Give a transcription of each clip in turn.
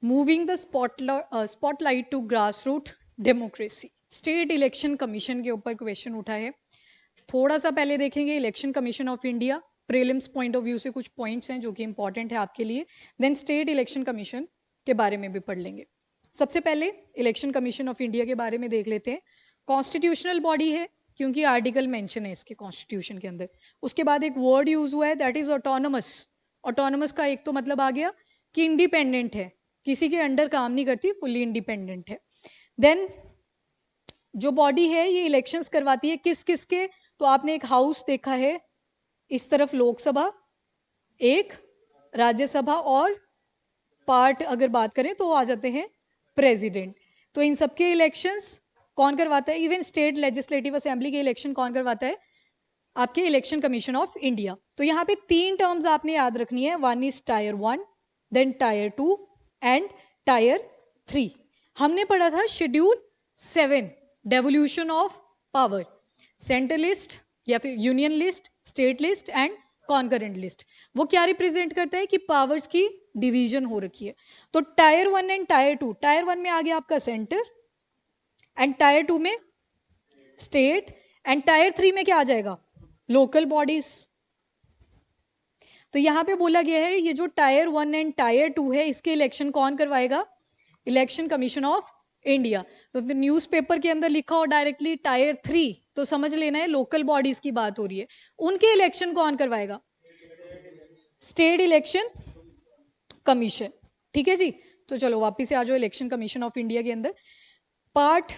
Moving the spotlight to grass root democracy. State election commission के ऊपर question उठा है। थोड़ा सा पहले देखेंगे election commission of India, prelims point of view से कुछ पॉइंट्स हैं जो कि इंपॉर्टेंट है आपके लिए। देन स्टेट इलेक्शन कमीशन के बारे में भी पढ़ लेंगे। सबसे पहले इलेक्शन कमीशन ऑफ इंडिया के बारे में देख लेते हैं। कॉन्स्टिट्यूशनल बॉडी है क्योंकि आर्टिकल मेंशन है इसके कॉन्स्टिट्यूशन के अंदर। उसके बाद एक वर्ड यूज हुआ है दैट इज ऑटोनमस। ऑटोनमस का एक तो मतलब आ गया कि इंडिपेंडेंट है, किसी के अंडर काम नहीं करती, फुल्ली इंडिपेंडेंट है। देन जो बॉडी है ये इलेक्शंस करवाती है किस किस के, तो आपने एक हाउस देखा है, इस तरफ लोकसभा, एक राज्यसभा, और पार्ट अगर बात करें तो आ जाते हैं प्रेसिडेंट। तो इन सबके इलेक्शंस कौन करवाता है? इवन स्टेट लेजिस्लेटिव असेंबली के इलेक्शन कौन करवाता है? आपके इलेक्शन कमीशन ऑफ इंडिया। तो यहाँ पे 3 टर्म्स आपने याद रखनी है, one is tier 1, then tier 2 and tier 3। हमने पढ़ा था schedule 7, devolution of power, central list या फिर union list, state list and concurrent list. वो क्या रिप्रेजेंट करता है कि पावर्स की डिवीजन हो रखी है। तो टायर 1 एंड टायर 2, टायर 1 में आ गया आपका सेंटर, एंड टायर 2 में स्टेट, एंड टायर 3 में क्या आ जाएगा? Local bodies. तो यहां पे बोला गया है ये जो टायर 1 एंड टायर 2 है इसके इलेक्शन कौन करवाएगा? Election commission of India. तो न्यूज़पेपर के अंदर लिखा हो डायरेक्टली टायर 3 तो समझ लेना है लोकल बॉडीज की बात हो रही है। उनके इलेक्शन कौन करवाएगा? State election commission. ठीक है जी। तो चलो वापिस से आ जाओ इलेक्शन कमीशन ऑफ इंडिया के अंदर। पार्ट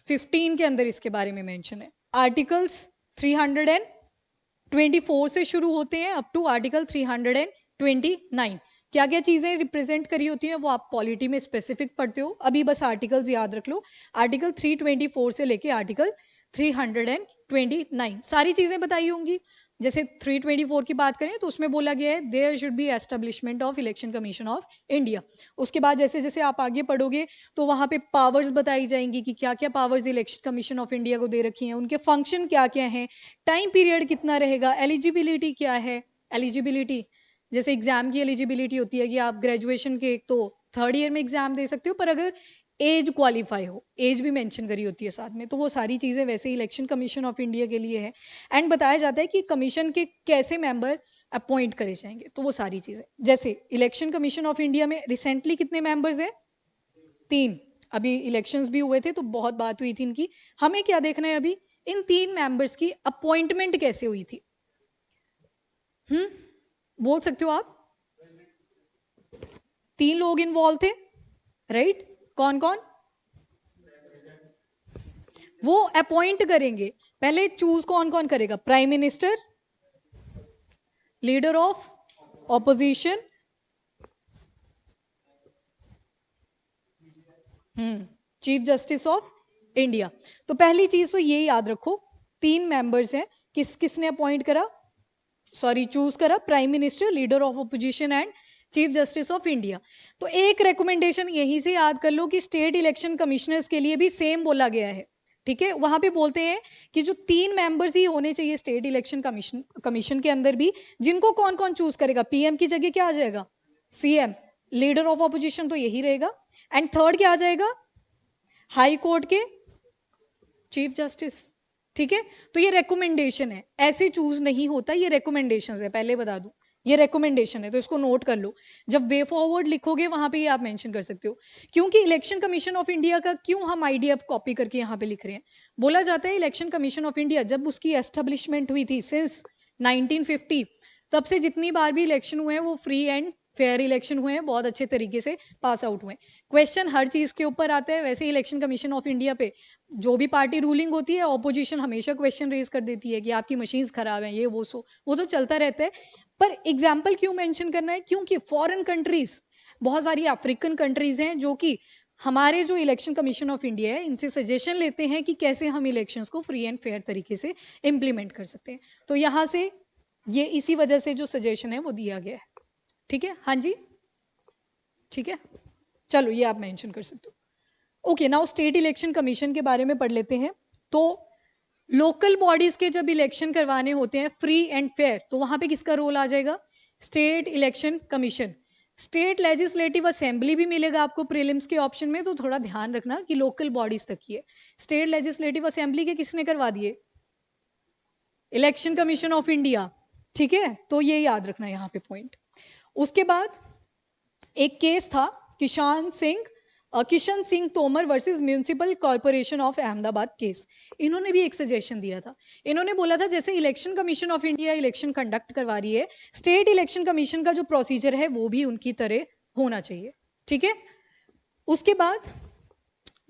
15 के अंदर इसके बारे में मेंशन है। आर्टिकल्स 324 से शुरू होते हैं अप टू आर्टिकल 329। क्या क्या चीजें रिप्रेजेंट करी होती हैं वो आप पॉलिटी में स्पेसिफिक पढ़ते हो, अभी बस आर्टिकल्स याद रख लो। आर्टिकल 324 से लेके आर्टिकल 329 सारी चीजें बताई होंगी। जैसे 324 की बात करें तो उसमें बोला गया है there should be establishment of election commission of India. उसके बाद जैसे जैसे आप आगे पढ़ोगे तो वहां पे पावर्स बताई जाएंगी कि क्या क्या powers election commission of India को दे रखी हैं, उनके फंक्शन क्या क्या हैं, टाइम पीरियड कितना रहेगा, एलिजिबिलिटी क्या है। एलिजिबिलिटी जैसे एग्जाम की एलिजिबिलिटी होती है कि आप ग्रेजुएशन के एक तो 3rd ईयर में एग्जाम दे सकते हो, पर अगर एज क्वालिफाई हो, एज भी मेंशन करी होती है साथ में। तो वो सारी चीजें वैसे ही इलेक्शन कमीशन ऑफ इंडिया के लिए है। एंड बताया जाता है कि कमीशन के कैसे मेंबर अपॉइंट करे जाएंगे। तो वो सारी चीजें जैसे इलेक्शन कमीशन ऑफ इंडिया में रिसेंटली कितने मेंबर्स हैं? 3। अभी इलेक्शंस भी हुए थे तो बहुत बात हुई थी इनकी। हमें क्या देखना है अभी? इन 3 मेंबर्स की अपॉइंटमेंट कैसे हुई थी। बोल सकते हो आप? 3 लोग इन्वॉल्व थे, राइट? कौन कौन? वो अपॉइंट करेंगे। पहले चूज कौन कौन करेगा? Prime minister, leader of opposition, chief justice of India. तो पहली चीज तो ये याद रखो 3 मेंबर्स हैं, किसने अपॉइंट करा, सॉरी चूज करा? Prime minister, leader of opposition and chief justice of India. तो एक रिकमेंडेशन यहीं से याद कर लो कि स्टेट इलेक्शन कमिश्नर्स के लिए भी सेम बोला गया है। ठीक है, वहां पे बोलते हैं कि जो 3 मेंबर्स ही होने चाहिए स्टेट इलेक्शन कमीशन के अंदर भी, जिनको कौन कौन चूज करेगा? पीएम की जगह क्या आ जाएगा? सीएम। लीडर ऑफ ऑपोजिशन तो यही रहेगा, एंड थर्ड क्या आ जाएगा? हाई कोर्ट के चीफ जस्टिस। ठीक है, तो ये रेकमेंडेशन है, ऐसे चूज नहीं होता, ये रेकमेंडेशन है, पहले बता दूं ये रेकमेंडेशन है, तो इसको नोट कर लो। जब वे फॉरवर्ड लिखोगे वहां पे ये आप मेंशन कर सकते हो। क्योंकि इलेक्शन कमीशन ऑफ इंडिया का क्यों हम आइडिया कॉपी करके यहाँ पे लिख रहे हैं? बोला जाता है इलेक्शन कमीशन ऑफ इंडिया जब उसकी एस्टेब्लिशमेंट हुई थी सिंस 1950, तब से जितनी बार भी इलेक्शन हुए हैं वो फ्री एंड फेयर इलेक्शन हुए हैं, बहुत अच्छे तरीके से पास आउट हुए। क्वेश्चन हर चीज के ऊपर आता है, वैसे इलेक्शन कमीशन ऑफ इंडिया पे जो भी पार्टी रूलिंग होती है ऑपोजिशन हमेशा क्वेश्चन रेज कर देती है कि आपकी मशीन्स खराब हैं, ये वो सो, वो तो चलता रहता है। पर एग्जाम्पल क्यों मेंशन करना है? क्योंकि फॉरेन कंट्रीज, बहुत सारी अफ्रीकन कंट्रीज हैं जो कि हमारे जो इलेक्शन कमीशन ऑफ इंडिया है इनसे सजेशन लेते हैं कि कैसे हम इलेक्शंस को फ्री एंड फेयर तरीके से इम्प्लीमेंट कर सकते हैं। तो यहाँ से ये इसी वजह से जो सजेशन है वो दिया गया है। ठीक है, हाँ जी, ठीक है, चलो ये आप मेंशन कर सकते हो। Okay, now state election commission के बारे में पढ़ लेते हैं। तो लोकल बॉडीज के जब इलेक्शन करवाने होते हैं फ्री एंड फेयर, तो वहां पे किसका रोल आ जाएगा? State election commission. State legislative assembly भी मिलेगा आपको प्रीलिम्स के ऑप्शन में, तो थोड़ा ध्यान रखना कि लोकल बॉडीज तक ही है। स्टेट लेजिस्लेटिव असेंबली के किसने करवा दिए? इलेक्शन कमीशन ऑफ इंडिया, ठीक है, तो ये याद रखना यहाँ पे पॉइंट। उसके बाद एक केस था Kishan Singh Tomar versus municipal corporation of Ahmedabad case. इन्होंने भी एक सजेशन दिया था। इन्होंने बोला था जैसे election commission of India election conduct करवा रही है, स्टेट इलेक्शन कमीशन का जो प्रोसीजर है वो भी उनकी तरह होना चाहिए, ठीक है। उसके बाद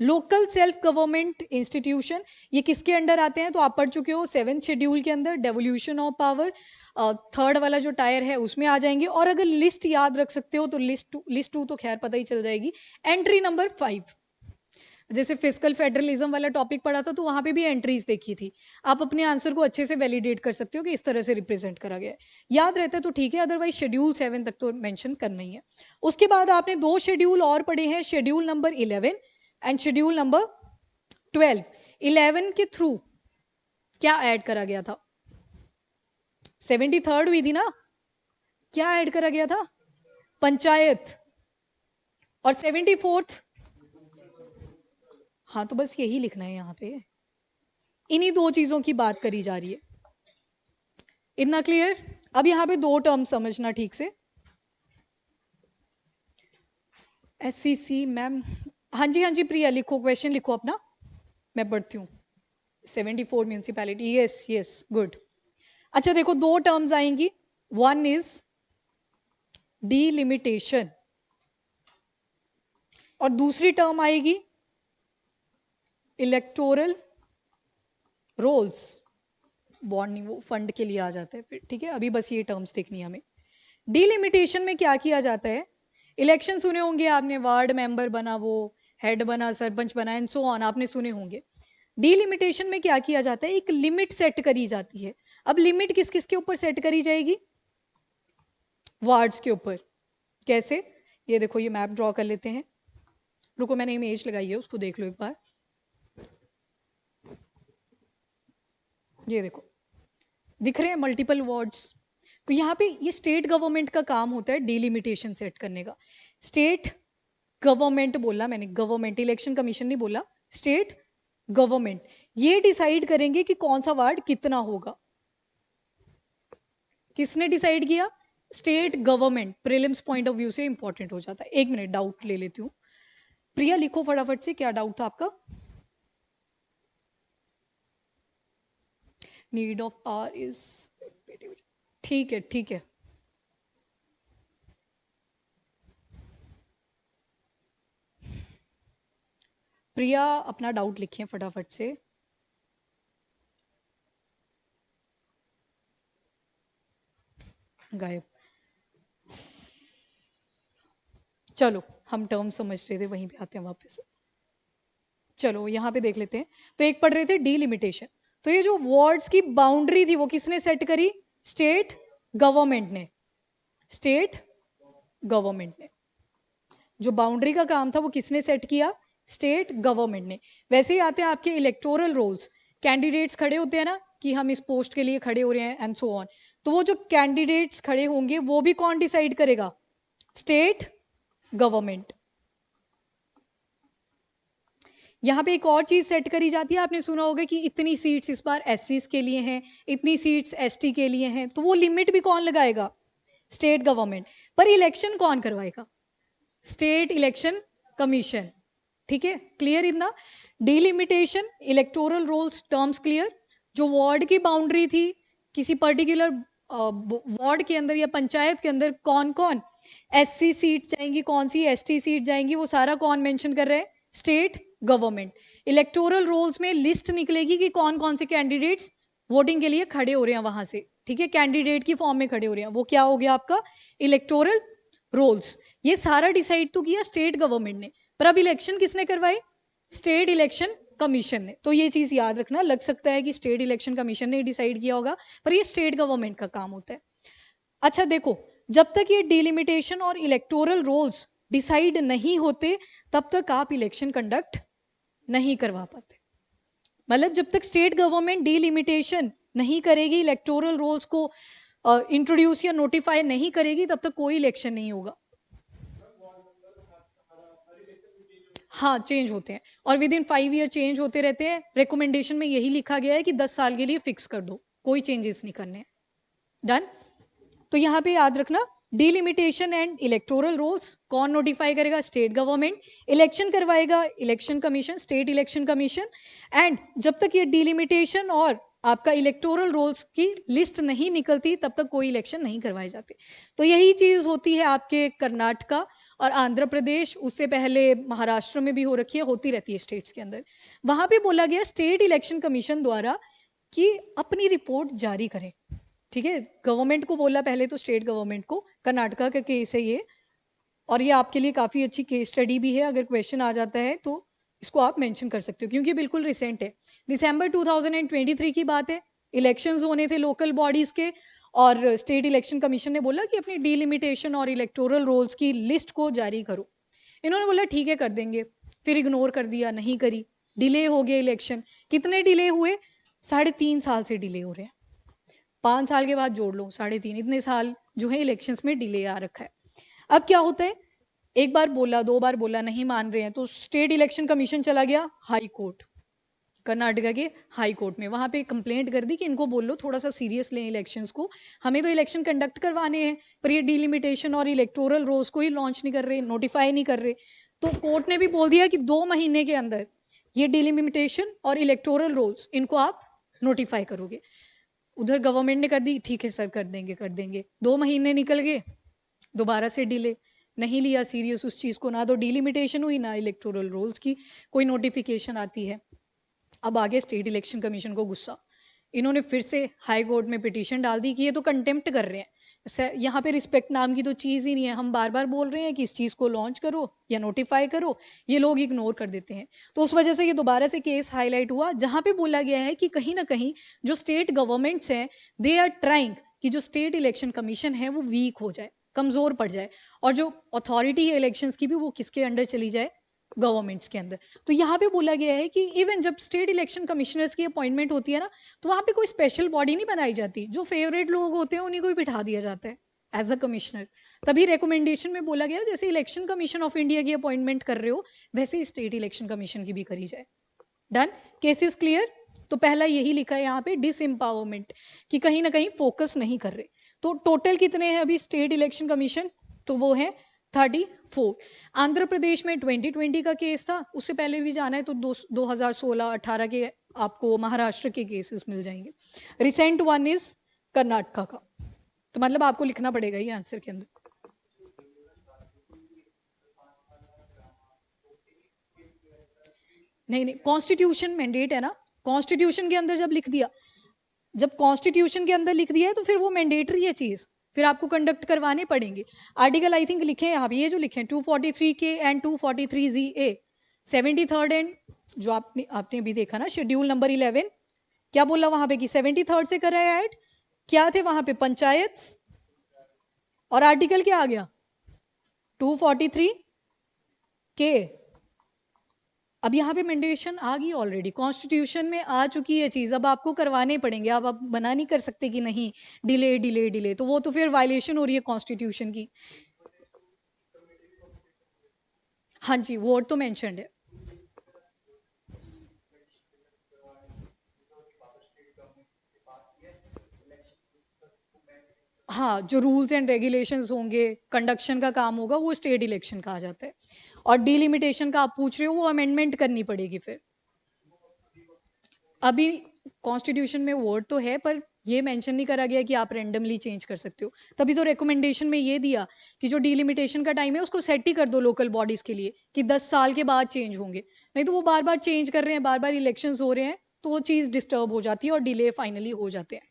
लोकल सेल्फ गवर्नमेंट इंस्टीट्यूशन, ये किसके अंडर आते हैं? तो आप पढ़ चुके हो 7th शेड्यूल के अंदर, डेवोल्यूशन ऑफ पावर, 3rd वाला जो टायर है उसमें आ जाएंगे। और अगर लिस्ट याद रख सकते हो तो लिस्ट टू तो खैर पता ही चल जाएगी। एंट्री नंबर 5, जैसे फिजिकल फेडरलिज्म वाला टॉपिक पढ़ा था तो वहां पे भी एंट्रीज देखी थी। आप अपने आंसर को अच्छे से वैलिडेट कर सकते हो कि इस तरह से रिप्रेजेंट करा गया है। याद रहता है तो ठीक है, अदरवाइज शेड्यूल 7 तक तो मेंशन करना ही है। उसके बाद आपने 2 शेड्यूल और पढ़े हैं, schedule number 11 and schedule number 12। 11 के थ्रू क्या ऐड करा गया था? 73rd हुई थी ना, क्या ऐड करा गया था? पंचायत। और 74th, हाँ तो बस यही लिखना है यहाँ पे, इन्हीं 2 चीजों की बात करी जा रही है। इतना क्लियर? अब यहाँ पे 2 टर्म समझना ठीक से। SCC मैम, हाँ जी प्रिया लिखो, क्वेश्चन लिखो अपना, मैं पढ़ती हूँ। 74 म्यूनिसिपैलिटी, यस यस गुड। अच्छा देखो 2 टर्म्स आएंगी, वन इज डिलिमिटेशन और दूसरी टर्म आएगी इलेक्टोरल रोल्स। बॉन्ड नहीं, वो फंड के लिए आ जाता है फिर, ठीक है। अभी बस ये टर्म्स देखनी है हमें। डिलिमिटेशन में क्या किया जाता है? इलेक्शन सुने होंगे आपने, वार्ड मेंबर बना, वो हेड बना, सरपंच बना एंड सो ऑन, आपने सुने होंगे। डिलिमिटेशन में क्या किया जाता है? एक लिमिट सेट करी जाती है। अब लिमिट किस किस के ऊपर सेट करी जाएगी? वार्ड्स के ऊपर। कैसे? ये देखो, ये मैप ड्रॉ कर लेते हैं, रुको मैंने इमेज लगाई है उसको देख लो एक बार। ये देखो दिख रहे हैं मल्टीपल वार्ड्स। तो यहाँ पे ये स्टेट गवर्नमेंट का काम होता है डिलिमिटेशन सेट करने का। स्टेट गवर्नमेंट बोला मैंने, गवर्नमेंट, इलेक्शन कमीशन नहीं बोला, स्टेट गवर्नमेंट ये डिसाइड करेंगे कि कौन सा वार्ड कितना होगा। किसने डिसाइड किया? State government. Prelims point of view से इंपॉर्टेंट हो जाता है। एक मिनट डाउट ले लेती हूँ। प्रिया लिखो फटाफट से, क्या डाउट था आपका? नीड ऑफ आर इज, ठीक है ठीक है। प्रिया अपना डाउट लिखें फटाफट से। गायब। चलो हम टर्म समझ रहे थे, वहीं पे आते हैं वापस। चलो यहाँ पे देख लेते हैं। तो एक पढ़ रहे थे डिलिमिटेशन। तो ये जो वार्ड्स की बाउंड्री थी वो किसने सेट करी? स्टेट गवर्नमेंट ने। स्टेट गवर्नमेंट ने जो बाउंड्री का काम था वो किसने सेट किया? स्टेट गवर्नमेंट ने। वैसे ही आते हैं आपके इलेक्टोरल रोल्स। कैंडिडेट्स खड़े होते हैं ना कि हम इस पोस्ट के लिए खड़े हो रहे हैं एंड सो ऑन। तो वो जो कैंडिडेट्स खड़े होंगे वो भी कौन डिसाइड करेगा? State government. यहाँ पे एक और चीज सेट करी जाती है, आपने सुना होगा कि इतनी सीट्स इस बार एससीज के लिए हैं, इतनी सीट्स एसटी के लिए हैं। तो वो लिमिट भी कौन लगाएगा? State government. पर इलेक्शन कौन करवाएगा? State election commission. ठीक है, clear in the delimitation, electoral rolls terms clear. जो वार्ड की बाउंड्री थी किसी पर्टिकुलर वार्ड के अंदर या पंचायत के अंदर कौन कौन एससी सीट जाएंगी, कौन सी एसटी सीट जाएंगी, वो सारा कौन मेंशन कर रहे हैं? State government. इलेक्टोरल रोल्स में लिस्ट निकलेगी कि कौन कौन से कैंडिडेट्स वोटिंग के लिए खड़े हो रहे हैं वहां से। ठीक है, कैंडिडेट की फॉर्म में खड़े हो रहे हैं, वो क्या हो गया आपका? Electoral rolls. ये सारा डिसाइड तो किया स्टेट गवर्नमेंट ने, पर अब इलेक्शन किसने करवाए? स्टेट इलेक्शन कमीशन ने। तो ये चीज याद रखना, लग सकता है कि स्टेट इलेक्शन कमीशन ने डिसाइड किया होगा, पर ये स्टेट गवर्नमेंट का काम होता है। अच्छा देखो, जब तक ये डिलिमिटेशन और इलेक्टोरल रोल्स डिसाइड नहीं होते तब तक आप इलेक्शन कंडक्ट नहीं करवा पाते। मतलब जब तक स्टेट गवर्नमेंट डिलिमिटेशन नहीं करेगी, इलेक्टोरल रोल्स को इंट्रोड्यूस या नोटिफाई नहीं करेगी, तब तक कोई इलेक्शन नहीं होगा। हाँ चेंज होते हैं और विद इन 5 ईयर चेंज होते रहते हैं। रिकमेंडेशन में यही लिखा गया है कि 10 साल के लिए फिक्स कर दो, कोई चेंजेस नहीं करने। डन। तो यहाँ पे याद रखना, डिलिमिटेशन एंड इलेक्टोरल रोल्स कौन नोटिफाई करेगा? State government. इलेक्शन करवाएगा election commission, state election commission. And जब तक ये डिलिमिटेशन और आपका इलेक्टोरल रोल्स की लिस्ट नहीं निकलती तब तक कोई इलेक्शन नहीं करवाए जाते। तो यही चीज होती है आपके कर्नाटका और आंध्र प्रदेश, उससे पहले महाराष्ट्र में भी हो रखी है, होती रहती है स्टेट्स के अंदर। वहां पे बोला गया स्टेट इलेक्शन कमीशन द्वारा कि अपनी रिपोर्ट जारी करें। ठीक है, गवर्नमेंट को बोला पहले तो, स्टेट गवर्नमेंट को। कर्नाटका का केस है ये, और ये आपके लिए काफ़ी अच्छी केस स्टडी भी है। अगर क्वेश्चन आ जाता है तो इसको आप मेंशन कर सकते हो क्योंकि बिल्कुल रिसेंट है। दिसंबर 2023 की बात है, इलेक्शंस होने थे लोकल बॉडीज़ के, और स्टेट इलेक्शन कमीशन ने बोला कि अपनी डिलिमिटेशन और इलेक्टोरल रोल्स की लिस्ट को जारी करो। इन्होंने बोला ठीक है कर देंगे, फिर इग्नोर कर दिया, नहीं करी, डिले हो गया इलेक्शन। कितने डिले हुए? 3.5 साल से डिले हो रहे हैं। 5 साल के बाद जोड़ लो 3.5, इतने साल जो है इलेक्शंस में डिले आ रखा है। अब क्या होता है, एक बार बोला, 2 बार बोला, नहीं मान रहे हैं, तो स्टेट इलेक्शन कमीशन चला गया हाई कोर्ट, कर्नाटका के हाई कोर्ट में। वहां पे कंप्लेंट कर दी कि इनको बोलो थोड़ा सा सीरियस लें इलेक्शंस को, हमें तो इलेक्शन कंडक्ट करवाने हैं, पर ये डिलिमिटेशन और इलेक्टोरल रोल्स को ही लॉन्च नहीं कर रहे, नोटिफाई नहीं कर रहे। तो कोर्ट ने भी बोल दिया कि 2 महीने के अंदर ये डिलिमिटेशन और इलेक्टोरल रोल्स इनको आप नोटिफाई करोगे। उधर गवर्नमेंट ने कर दी, ठीक है सर कर देंगे कर देंगे। 2 महीने निकल गए, दोबारा से डिले, नहीं लिया सीरियस उस चीज़ को, ना तो डिलिमिटेशन हुई ना इलेक्टोरल रोल्स की कोई नोटिफिकेशन आती है। अब आगे स्टेट इलेक्शन कमीशन को गुस्सा, इन्होंने फिर से हाई कोर्ट में पिटीशन डाल दी कि ये तो कंटेम्प्ट कर रहे हैं, यहाँ पे रिस्पेक्ट नाम की तो चीज़ ही नहीं है। हम बार बार बोल रहे हैं कि इस चीज़ को लॉन्च करो या नोटिफाई करो, ये लोग इग्नोर कर देते हैं। तो उस वजह से ये दोबारा से केस हाईलाइट हुआ, जहाँ पे बोला गया है कि कहीं ना कहीं जो स्टेट गवर्नमेंट्स हैं, दे आर ट्राइंग कि जो स्टेट इलेक्शन कमीशन है वो वीक हो जाए, कमज़ोर पड़ जाए, और जो अथॉरिटी है इलेक्शंस की भी वो किसके अंडर चली जाए? गवर्नमेंट्स के अंदर। तो यहाँ पे बोला गया है कि इवन जब स्टेट इलेक्शन कमिश्नर्स की अपॉइंटमेंट होती है ना, तो वहाँ पे कोई स्पेशल बॉडी नहीं बनाई जाती, जो फेवरेट लोग होते हैं उन्हीं को ही बिठा दिया जाता है एज अ कमिश्नर। तभी रिकमेंडेशन में बोला गया जैसे इलेक्शन कमीशन ऑफ इंडिया की अपॉइंटमेंट कर रहे हो वैसे ही स्टेट इलेक्शन कमीशन की भी करी जाए। Done, cases clear. तो पहला यही लिखा है यहाँ पे, डिसएम्पावरमेंट, कि कहीं ना कहीं फोकस नहीं कर रहे। तो टोटल कितने हैं अभी स्टेट इलेक्शन कमीशन? तो वो है 34। आंध्र प्रदेश में 2020 का केस था, उससे पहले भी जाना है तो 2016-18 के आपको महाराष्ट्र के केसेस मिल जाएंगे। रिसेंट वन इज कर्नाटका का। तो मतलब आपको लिखना पड़ेगा ये आंसर के अंदर। नहीं नहीं, कॉन्स्टिट्यूशन मैंडेट है ना, कॉन्स्टिट्यूशन के अंदर जब लिख दिया, जब कॉन्स्टिट्यूशन के अंदर लिख दिया है तो फिर वो मैंडेटरी है चीज, फिर आपको कंडक्ट करवाने पड़ेंगे। आर्टिकल आई थिंक लिखे हैं यहाँ पे, ये जो लिखे हैं 243 के and 243 ji A, 73rd and जो आपने अभी देखा ना शेड्यूल नंबर 11, क्या बोला वहां पे कि 73rd से करा है ऐड, क्या थे वहां पे? पंचायत, और आर्टिकल क्या आ गया? 243 के। अब यहाँ पे मैंडेशन आ गई ऑलरेडी, कॉन्स्टिट्यूशन में आ चुकी है चीज, अब आपको करवाने पड़ेंगे। अब आप मना नहीं कर सकते कि नहीं डिले डिले डिले, तो वो तो फिर वायलेशन हो रही है कॉन्स्टिट्यूशन की। हाँ जी, वोट तो मेंशन्ड है। हाँ, जो रूल्स एंड रेगुलेशंस होंगे, कंडक्शन का काम होगा, वो स्टेट इलेक्शन का आ जाता है। और डिलिमिटेशन का आप पूछ रहे हो, वो अमेंडमेंट करनी पड़ेगी फिर। अभी कॉन्स्टिट्यूशन में वर्ड तो है पर ये मेंशन नहीं करा गया कि आप रेंडमली चेंज कर सकते हो। तभी तो रिकमेंडेशन में ये दिया कि जो डिलिमिटेशन का टाइम है उसको सेट ही कर दो लोकल बॉडीज के लिए कि 10 साल के बाद चेंज होंगे। नहीं तो वो बार बार चेंज कर रहे हैं, बार बार इलेक्शंस हो रहे हैं, तो वो चीज़ डिस्टर्ब हो जाती है और डिले फाइनली हो जाते हैं।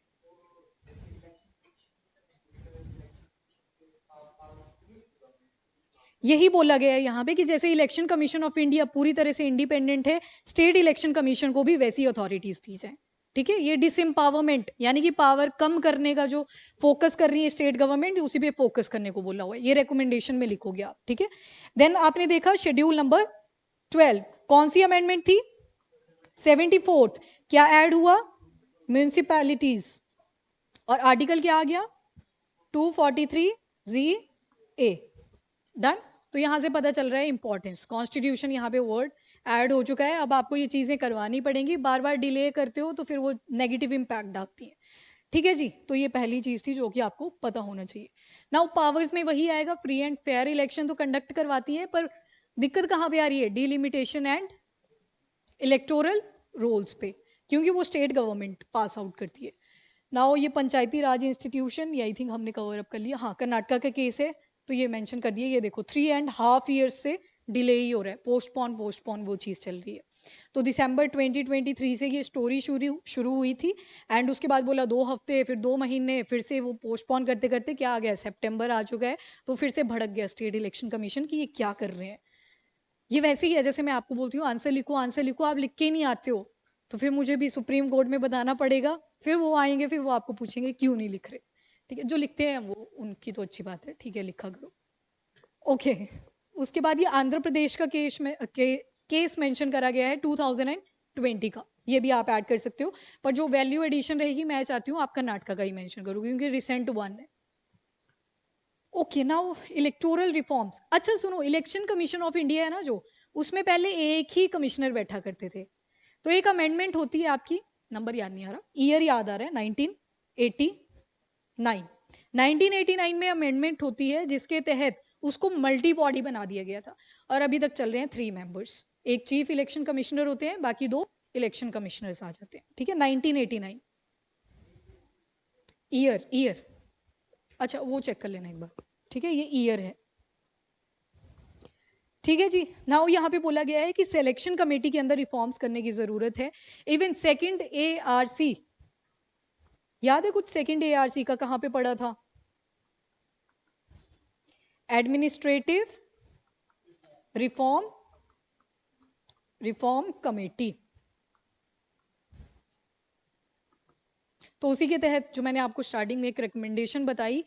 यही बोला गया है यहाँ पे कि जैसे इलेक्शन कमीशन ऑफ इंडिया पूरी तरह से इंडिपेंडेंट है, स्टेट इलेक्शन कमीशन को भी वैसी अथॉरिटीज दी जाए। ठीक है, ये डिसएम्पावरमेंट यानी कि पावर कम करने का जो फोकस कर रही है स्टेट गवर्नमेंट, उसी पे फोकस करने को बोला हुआ है, ये रिकमेंडेशन में लिखोगे आप। ठीक है, देन आपने देखा शेड्यूल नंबर 12, कौन सी अमेंडमेंट थी? 74th। क्या ऐड हुआ? म्यूनिसिपैलिटीज। और आर्टिकल क्या आ गया? 243 जी ए। डन। तो यहाँ से पता चल रहा है इंपॉर्टेंस, कॉन्स्टिट्यूशन यहाँ पे वर्ड ऐड हो चुका है। अब आपको ये चीज़ें करवानी पड़ेंगी, बार बार डिले करते हो तो फिर वो नेगेटिव इम्पैक्ट डालती है। ठीक है जी, तो ये पहली चीज़ थी जो कि आपको पता होना चाहिए। नाउ पावर्स में वही आएगा, फ्री एंड फेयर इलेक्शन तो कंडक्ट करवाती है, पर दिक्कत कहाँ पे आ रही है, डिलिमिटेशन एंड इलेक्टोरल रोल्स पे, क्योंकि वो स्टेट गवर्नमेंट पास आउट करती है। नाउ ये पंचायती राज इंस्टीट्यूशन, ये आई थिंक हमने कवर अप कर लिया। हाँ, कर्नाटका का केस है तो ये मेंशन कर दिया। ये देखो 3.5 years से डिले ही हो रहा है, पोस्टपोन वो चीज़ चल रही है। तो दिसंबर 2023 से ये स्टोरी शुरू हुई थी, एंड उसके बाद बोला 2 हफ्ते, फिर 2 महीने, फिर से वो पोस्टपोन करते करते क्या आ गया, सितंबर आ चुका है। तो फिर से भड़क गया स्टेट इलेक्शन कमीशन कि ये क्या कर रहे हैं। ये वैसे ही है जैसे मैं आपको बोलती हूँ आंसर लिखो, आप लिख के ही नहीं आते हो, तो फिर मुझे भी सुप्रीम कोर्ट में बताना पड़ेगा, फिर वो आएंगे, फिर वो आपको पूछेंगे क्यों नहीं लिख रहे। ठीक है, जो लिखते हैं वो उनकी तो अच्छी बात है, ठीक है लिखा करो। ओके, उसके बाद ये आंध्र प्रदेश का केस मेंशन करा गया है 2020 का, ये भी आप ऐड कर सकते हो, पर जो वैल्यू एडिशन रहेगी मैं चाहती हूँ आप कर्नाटका का ही मेंशन करो क्योंकि रिसेंट वन है। Okay, now electoral reforms. अच्छा सुनो, इलेक्शन कमीशन ऑफ इंडिया है ना जो, उसमें पहले एक ही कमिश्नर बैठा करते थे, तो एक अमेंडमेंट होती है आपकी, नंबर याद नहीं आ रहा, ईयर याद आ रहा है, 1989। 1989 में अमेंडमेंट होती है जिसके तहत उसको मल्टी बॉडी बना दिया गया था, और अभी तक चल रहे हैं 3 मेंबर्स, एक चीफ इलेक्शन कमिश्नर होते हैं, बाकी 2 इलेक्शन कमिश्नर्स आ जाते हैं। ठीक है, 1989 ईयर, अच्छा वो चेक कर लेना एक बार। ठीक है, ये ईयर है। ठीक है जी, नाउ यहाँ पे बोला गया है कि सिलेक्शन कमेटी के अंदर रिफॉर्म्स करने की जरूरत है। इवन सेकंड एआरसी, याद है कुछ सेकंड एआरसी का कहाँ पे पड़ा था, एडमिनिस्ट्रेटिव रिफॉर्म कमेटी। तो उसी के तहत जो मैंने आपको स्टार्टिंग में एक रिकमेंडेशन बताई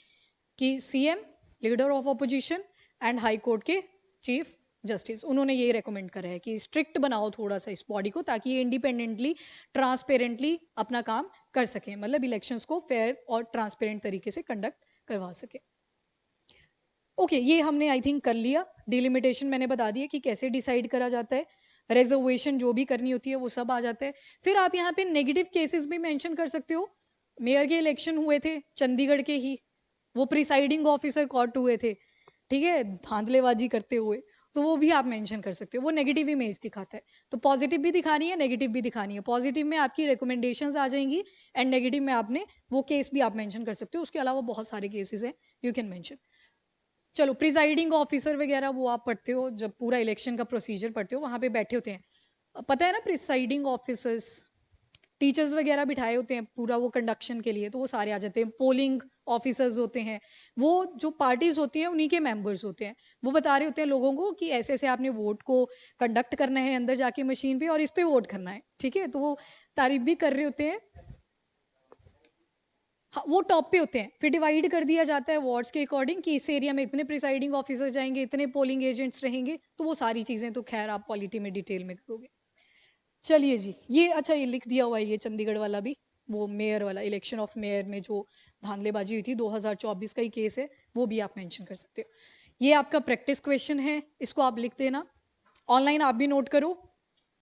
कि CM, leader of opposition and high court के चीफ जस्टिस, उन्होंने ये रेकमेंड करा है कि स्ट्रिक्ट बनाओ थोड़ा सा इस बॉडी को, ताकि ये इंडिपेंडेंटली ट्रांसपेरेंटली अपना काम कर सके, मतलब इलेक्शंस को फेयर और ट्रांसपेरेंट तरीके से कंडक्ट करवा सके। ओके, ये हमने आई थिंक कर लिया। डिलिमिटेशन मैंने बता दिया कि कैसे डिसाइड करा जाता है, रिजर्वेशन जो भी करनी होती है वो सब आ जाता है। फिर आप यहाँ पे नेगेटिव केसेस भी मेंशन कर सकते हो। मेयर के इलेक्शन हुए थे चंडीगढ़ के ही, वो प्रिसाइडिंग ऑफिसर कॉट हुए थे, ठीक है, धांधलेबाजी करते हुए, तो वो भी आप मेंशन कर सकते हो, वो नेगेटिव इमेज दिखाता है। तो पॉजिटिव भी दिखानी है, नेगेटिव भी दिखानी है। पॉजिटिव में आपकी रिकमेंडेशंस आ जाएंगी, एंड नेगेटिव में आपने वो केस भी आप मेंशन कर सकते हो। उसके अलावा बहुत सारे केसेस हैं यू कैन मेंशन। चलो, प्रिसाइडिंग ऑफिसर वगैरह वो आप पढ़ते हो जब पूरा इलेक्शन का प्रोसीजर पढ़ते हो, वहां पे बैठे होते हैं, पता है ना, प्रिसाइडिंग ऑफिसर्स टीचर्स वगैरह बिठाए होते हैं पूरा वो कंडक्शन के लिए, तो वो सारे आ जाते हैं। पोलिंग ऑफिसर्स होते हैं, वो जो पार्टीज होती हैं उन्हीं के मेंबर्स होते हैं, वो बता रहे होते हैं लोगों को कि ऐसे ऐसे आपने वोट को कंडक्ट करना है अंदर जाके मशीन पे, और इस पे वोट करना है। ठीक है, तो वो तारीफ भी कर रहे होते हैं। हाँ, वो टॉप पे होते हैं, फिर डिवाइड कर दिया जाता है वार्ड्स के अकॉर्डिंग कि इस एरिया में इतने प्रिसाइडिंग ऑफिसर जाएंगे, इतने पोलिंग एजेंट्स रहेंगे, तो वो सारी चीजें तो खैर आप पॉलिटी में डिटेल में करोगे। चलिए जी, ये अच्छा ये लिख दिया हुआ है, ये चंडीगढ़ वाला भी, वो मेयर वाला, इलेक्शन ऑफ मेयर में जो धांधलेबाजी हुई थी 2024 का ही केस है, वो भी आप मेंशन कर सकते हो। ये आपका प्रैक्टिस क्वेश्चन है, इसको आप लिख देना, ऑनलाइन आप भी नोट करो।